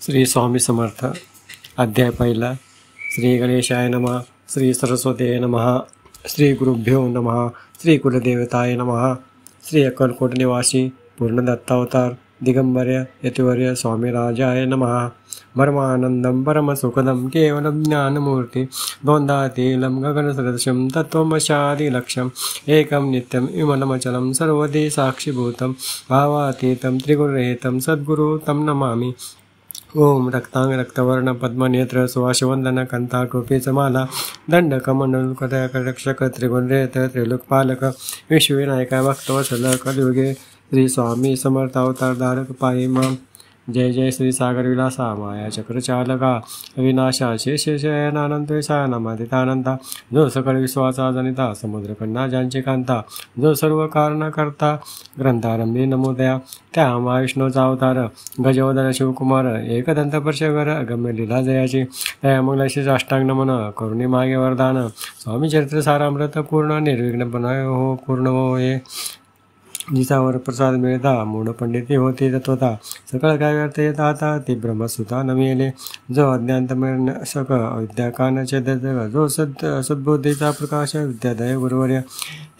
श्री स्वामी समर्थ. अध्याय पहिला. श्री गणेशाय नमः. श्री सरस्वतीय नमः. श्री गुरुभ्यो नमः. श्री कुलदेवताय नमः. श्री अक्कलकोट निवासी पूर्णदत्तावतार दिगंबर्य यतिवर्य स्वामीराजाय नमः. परमानंदं परमसुखदं केवलं ज्ञानमूर्ति द्वन्द्वातीतं गगनसदृशं तत्त्वमशादिलक्ष्यम् एकं नित्यं विमलमचलं सर्वदि साक्षिभूतं भावातीतं त्रिगुणरहितं सद्गुरु तं नमामि. ओम रक्तांग रक्तवर्ण पद्मनेत्र सुवासवंदन कंठाटोपीचमाला दंडकमंडलकटरक्षक त्रिगुणरहित त्रिलोकपालक विश्वविनायक भक्तवत्सल कलियुगे श्री स्वामी समर्थ अवतार धारक पाहि मां. जय जय श्री सागर विलासा माया चक्रचालका अविनाशा शेषशयनानंतेशा नमादितानंता जो सकळ विश्वाचा जनिता समुद्र कन्या ज्यांची कांता जो सर्व कारण करता ग्रंथारंभी नमोदया त्या महाविष्णूचा अवतार गजवदन शिवकुमार एकदंत परशेवर अगम्य लीला जयाची त्या मंगलाशी साष्टांग नमन करुणी मागे वरदान स्वामी चरित्र सारामृत पूर्ण निर्विघ्नपणे हो पूर्ण हो हे जिसावर प्रसाद मिळता मूढ पंडिती होती तत्वता सकळ काय व्यर्थ येत आता ती ब्रह्मसुता न मिळेले जो अज्ञानत सक अविद्याकान छेदत जो सद्बुद्धीचा प्रकाश विद्यादय गुरुवर्य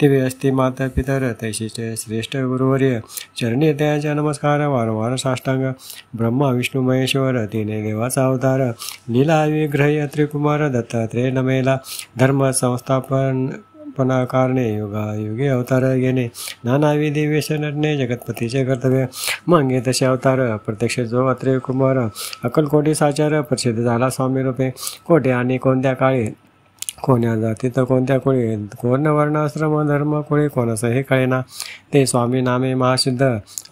दिव्य असती माता पितर तैशिष्ट श्रेष्ठ गुरुवर्य चरणी त्यांच्या नमस्कार वारंवार साष्टांग ब्रह्मा विष्णू महेश्वर तिने देवाचा अवतार लीला विग्रह त्रिकुमार दत्तात्रेय नमेला धर्म संस्थापन कारणे युगे अवतार घेणे नानाविधी वेश नटणे जगतपतीचे कर्तव्य मागे तसे अवतार प्रत्यक्ष जो अत्रेय कुमार अक्कलकोटी साचार प्रसिद्ध झाला स्वामी रूपे कोठे आणि कोणत्या काळी कोण्या जातीत कोणत्या कोळी कोण वर्णाश्रम धर्म कोळी कोणासही कळेना ते स्वामी नामे महासिद्ध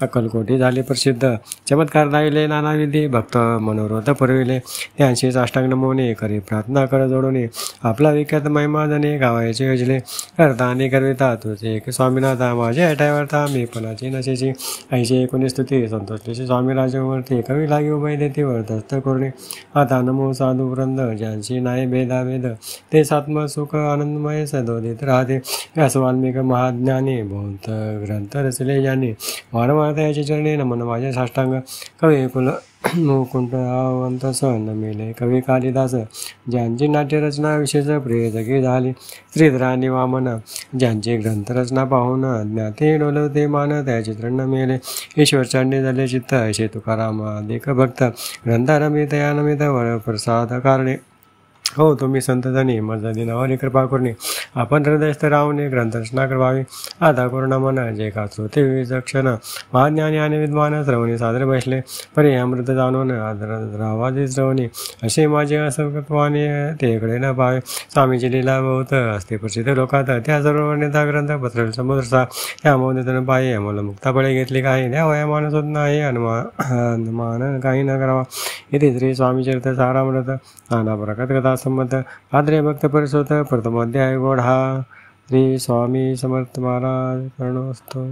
अक्कलकोटी झाले प्रसिद्ध चमत्कार दाविले नानाविधी भक्त मनोरथ पुरविले त्यांशी साष्टांग नमवणे करी प्रार्थना कर जोडून आपला विख्यात महिमा जने गावायचे योजले करता आणि करविता तुझे एक स्वामीनाथा माझे ऐटावरता मी पणाची नशेची ऐशी एकोणी स्तुती संतोषलेशी स्वामी राजवरती कवी लागी उभय देते वर्धस्त करुणे आता नमो साधू वृंद ज्यांची नाही भेदाभेद ते आत्म सुख आनंदमय सदोदित राहते व्यास वाल्मिक महाज्ञानी बहुत ग्रंथ रचले ज्यांनी वारंवार त्याचे चरणी नमन माझे साष्टांग कवी कुल मुकुंटवंत सन मेले कवी कालिदास ज्यांची नाट्यरचना विशेष प्रिय जगी झाली श्रीधरानी वामन ज्यांची ग्रंथरचना पाहून ज्ञाते डोलवते मान त्याचे तृण मेले ईश्वर चरणी झाले चित्त असे तुकाराम अधिक भक्त ग्रंथारंभी तयानमित वर प्रसाद कारणे हो तुम्ही संतजनी माझा दिनावारी कृपा करणे आपण हृदयस्थ राहून ग्रंथरचना करावी आता करुणा मना जे का श्रोते विचक्षण महाज्ञानी आणि विद्वान श्रवणी सादर बसले परी अमृत जाणून आदरावादी श्रवणी असे माझे असंकत्वाने तेकडे न पावे स्वामीची लीला बहुत असते प्रसिद्ध लोकात त्या सर्व नेता ग्रंथ पसरल समुद्रसा या मौदेतून पायी मला मुक्तापळे घेतली काही त्या वयामानस होत नाही अनुमान काही न करावा इथे श्री स्वामी चरित्र सारामृत नाना प्रकात कथा संमत आद्रे भक्त परिसोत प्रथम अध्याय गोड हा. श्री स्वामी समर्थ महाराज प्रणवस्तु.